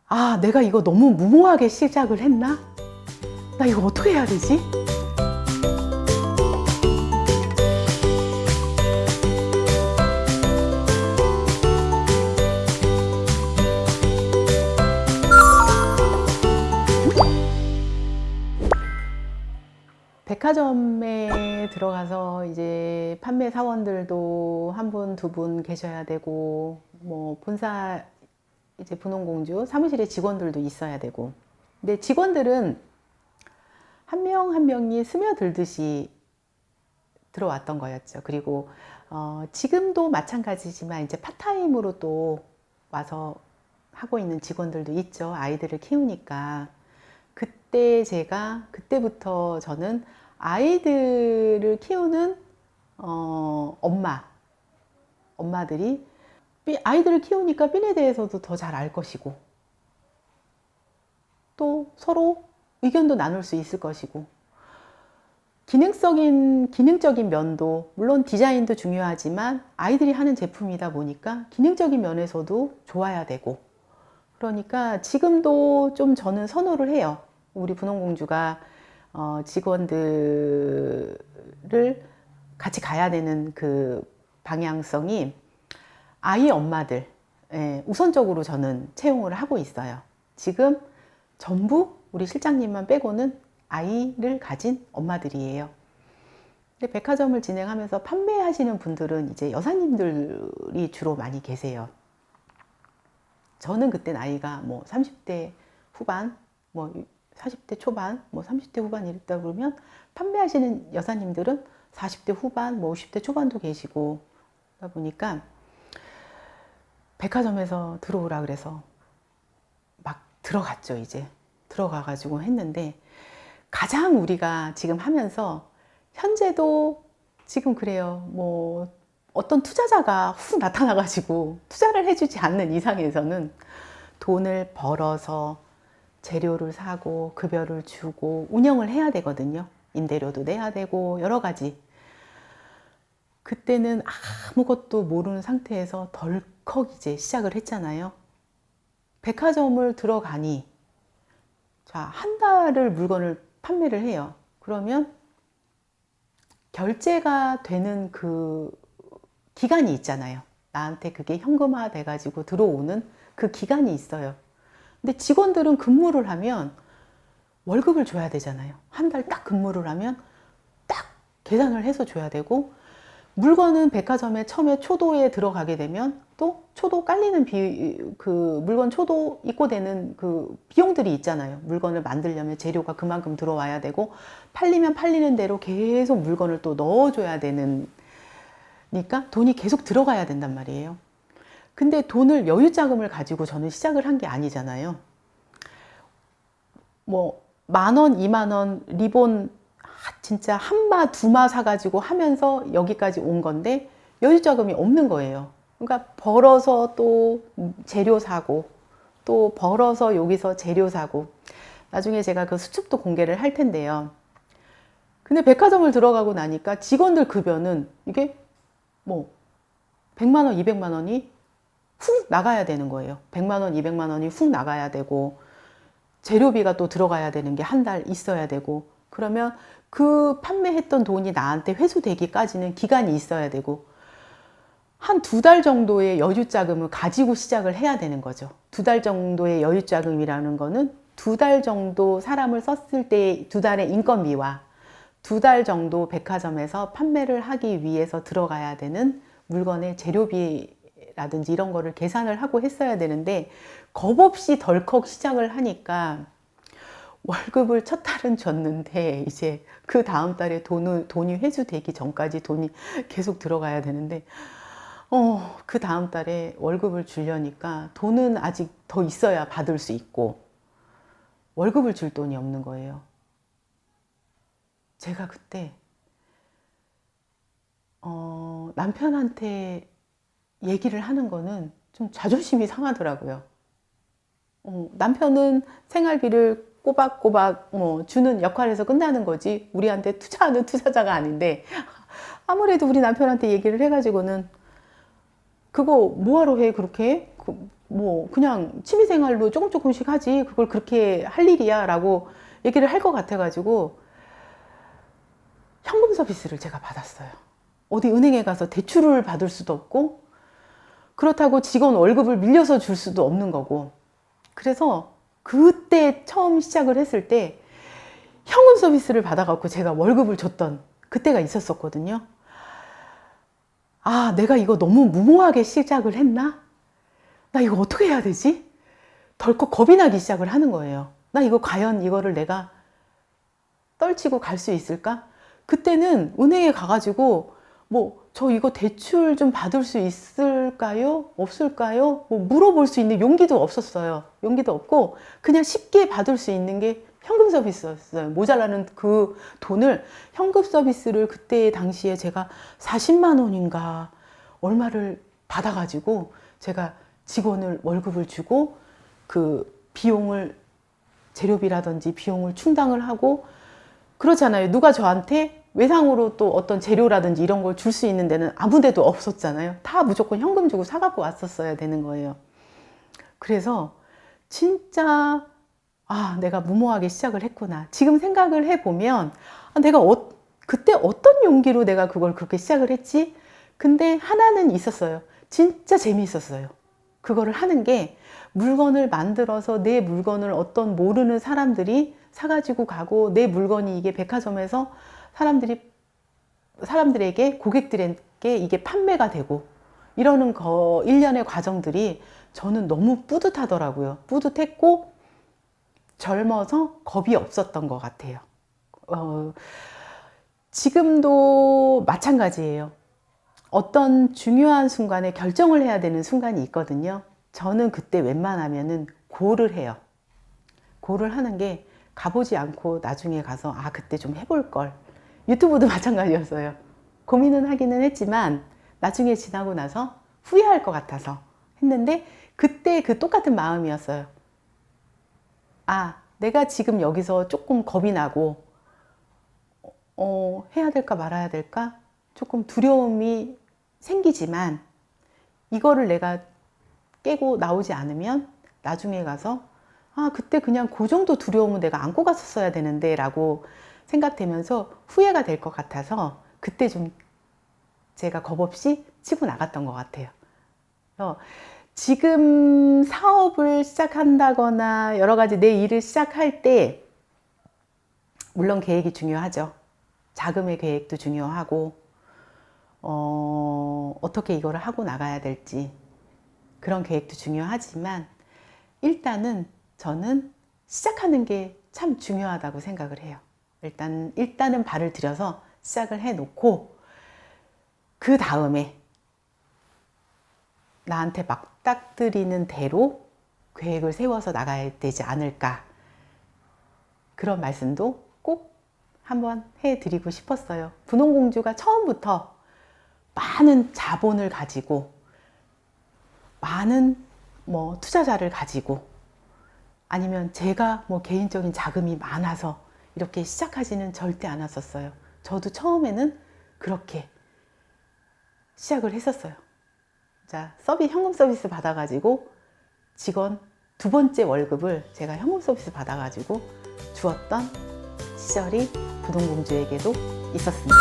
아, 내가 이거 너무 무모하게 시작을 했나? 나 이거 어떻게 해야 되지? 백화점에 들어가서 이제 판매 사원들도 한 분, 두 분 계셔야 되고, 뭐 본사 이제 분홍공주 사무실에 직원들도 있어야 되고. 근데 직원들은 한 명 한 명이 스며들듯이 들어왔던 거였죠. 그리고 지금도 마찬가지지만 이제 파타임으로 또 와서 하고 있는 직원들도 있죠. 아이들을 키우니까. 그때부터 저는 아이들을 키우는 엄마들이 아이들을 키우니까 삔에 대해서도 더 잘 알 것이고, 또 서로 의견도 나눌 수 있을 것이고, 기능적인 면도, 물론 디자인도 중요하지만 아이들이 하는 제품이다 보니까 기능적인 면에서도 좋아야 되고, 그러니까 지금도 좀 저는 선호를 해요. 우리 분홍공주가 직원들을 같이 가야 되는 그 방향성이 아이 엄마들, 우선적으로 저는 채용을 하고 있어요. 지금 전부 우리 실장님만 빼고는 아이를 가진 엄마들이에요. 근데 백화점을 진행하면서 판매하시는 분들은 이제 여사님들이 주로 많이 계세요. 저는 그때 나이가 뭐 30대 후반, 뭐 40대 초반, 뭐 30대 후반 이랬다 그러면 판매하시는 여사님들은 40대 후반, 뭐 50대 초반도 계시고, 그러다 보니까 백화점에서 들어오라 그래서 막 들어갔죠. 이제 들어가가지고 했는데, 가장 우리가 지금 하면서 현재도 지금 그래요. 뭐 어떤 투자자가 훅 나타나가지고 투자를 해주지 않는 이상에서는 돈을 벌어서 재료를 사고 급여를 주고 운영을 해야 되거든요. 임대료도 내야 되고 여러 가지. 그때는 아무것도 모르는 상태에서 덜컥 이제 시작을 했잖아요. 백화점을 들어가니, 자, 한 달을 물건을 판매를 해요. 그러면 결제가 되는 그 기간이 있잖아요. 나한테 그게 현금화 돼가지고 들어오는 그 기간이 있어요. 근데 직원들은 근무를 하면 월급을 줘야 되잖아요. 한 달 딱 근무를 하면 딱 계산을 해서 줘야 되고, 물건은 백화점에 처음에 초도에 들어가게 되면 또 초도 깔리는 그 물건 초도 입고되는 그 비용들이 있잖아요. 물건을 만들려면 재료가 그만큼 들어와야 되고, 팔리면 팔리는 대로 계속 물건을 또 넣어줘야 되니까 돈이 계속 들어가야 된단 말이에요. 근데 돈을 여유 자금을 가지고 저는 시작을 한 게 아니잖아요. 뭐 10,000원, 20,000원 리본 진짜 한마 두마 사가지고 하면서 여기까지 온 건데 여유 자금이 없는 거예요. 그러니까 벌어서 또 재료 사고, 또 벌어서 여기서 재료 사고. 나중에 제가 그 수첩도 공개를 할 텐데요. 근데 백화점을 들어가고 나니까 직원들 급여는 이게 뭐 100만 원, 200만 원이 훅 나가야 되는 거예요. 100만 원, 200만 원이 훅 나가야 되고, 재료비가 또 들어가야 되는 게 한 달 있어야 되고, 그러면 그 판매했던 돈이 나한테 회수되기까지는 기간이 있어야 되고, 한 2달 정도의 여유 자금을 가지고 시작을 해야 되는 거죠. 2달 정도의 여유 자금이라는 거는 2달 정도 사람을 썼을 때 2달의 인건비와 2달 정도 백화점에서 판매를 하기 위해서 들어가야 되는 물건의 재료비라든지 이런 거를 계산을 하고 했어야 되는데, 겁 없이 덜컥 시작을 하니까 월급을 첫 달은 줬는데 이제 그 다음 달에 돈이 회수되기 전까지 돈이 계속 들어가야 되는데, 그 다음 달에 월급을 주려니까 돈은 아직 더 있어야 받을 수 있고 월급을 줄 돈이 없는 거예요. 제가 그때 남편한테 얘기를 하는 거는 좀 자존심이 상하더라고요. 남편은 생활비를 꼬박꼬박 주는 역할에서 끝나는 거지 우리한테 투자하는 투자자가 아닌데, 아무래도 우리 남편한테 얘기를 해가지고는 그거 뭐하러 해 그렇게? 뭐 그냥 취미생활로 조금 조금씩 하지 그걸 그렇게 할 일이야 라고 얘기를 할 것 같아가지고 현금 서비스를 제가 받았어요. 어디 은행에 가서 대출을 받을 수도 없고 그렇다고 직원 월급을 밀려서 줄 수도 없는 거고, 그래서 그때 처음 시작을 했을 때 현금 서비스를 받아갖고 제가 월급을 줬던 그때가 있었었거든요. 아, 내가 이거 너무 무모하게 시작을 했나? 나 이거 어떻게 해야 되지? 덜컥 겁이 나기 시작을 하는 거예요. 나 이거 과연 이거를 내가 떨치고 갈 수 있을까? 그때는 은행에 가가지고 뭐 저 이거 대출 좀 받을 수 있을까요? 없을까요? 뭐 물어볼 수 있는 용기도 없었어요. 용기도 없고 그냥 쉽게 받을 수 있는 게 현금 서비스였어요. 모자라는 그 돈을 현금 서비스를 그때 당시에 제가 40만 원인가 얼마를 받아가지고 제가 직원을 월급을 주고 그 비용을 재료비라든지 비용을 충당을 하고 그렇잖아요. 누가 저한테 외상으로 또 어떤 재료라든지 이런 걸 줄 수 있는 데는 아무 데도 없었잖아요. 다 무조건 현금 주고 사갖고 왔었어야 되는 거예요. 그래서 진짜 아, 내가 무모하게 시작을 했구나. 지금 생각을 해보면 아, 내가 그때 어떤 용기로 내가 그걸 그렇게 시작을 했지? 근데 하나는 있었어요. 진짜 재미있었어요. 그거를 하는 게 물건을 만들어서 내 물건을 어떤 모르는 사람들이 사가지고 가고 내 물건이 이게 백화점에서 사람들에게 고객들에게 이게 판매가 되고 이러는 거 일련의 과정들이 저는 너무 뿌듯하더라고요. 뿌듯했고 젊어서 겁이 없었던 것 같아요. 지금도 마찬가지예요. 어떤 중요한 순간에 결정을 해야 되는 순간이 있거든요. 저는 그때 웬만하면은 고를 해요. 고를 하는 게 가보지 않고 나중에 가서 아, 그때 좀 해볼 걸. 유튜브도 마찬가지였어요. 고민은 하기는 했지만 나중에 지나고 나서 후회할 것 같아서 했는데 그때 그 똑같은 마음이었어요. 아, 내가 지금 여기서 조금 겁이 나고 해야 될까 말아야 될까 조금 두려움이 생기지만 이거를 내가 깨고 나오지 않으면 나중에 가서 아, 그때 그냥 그 정도 두려움은 내가 안고 갔었어야 되는데 라고 생각되면서 후회가 될 것 같아서 그때 좀 제가 겁 없이 치고 나갔던 것 같아요. 그래서 지금 사업을 시작한다거나 여러 가지 내 일을 시작할 때 물론 계획이 중요하죠. 자금의 계획도 중요하고 어떻게 이거를 하고 나가야 될지 그런 계획도 중요하지만 일단은 저는 시작하는 게 참 중요하다고 생각을 해요. 일단은 발을 들여서 시작을 해 놓고 그 다음에 나한테 맞닥뜨리는 대로 계획을 세워서 나가야 되지 않을까. 그런 말씀도 꼭 한번 해드리고 싶었어요. 분홍공주가 처음부터 많은 자본을 가지고 많은 뭐 투자자를 가지고 아니면 제가 뭐 개인적인 자금이 많아서 이렇게 시작하지는 절대 않았었어요. 저도 처음에는 그렇게 시작을 했었어요. 자, 현금 서비스 받아가지고 직원 두 번째 월급을 제가 현금 서비스 받아가지고 주었던 시절이 부동공주에게도 있었습니다.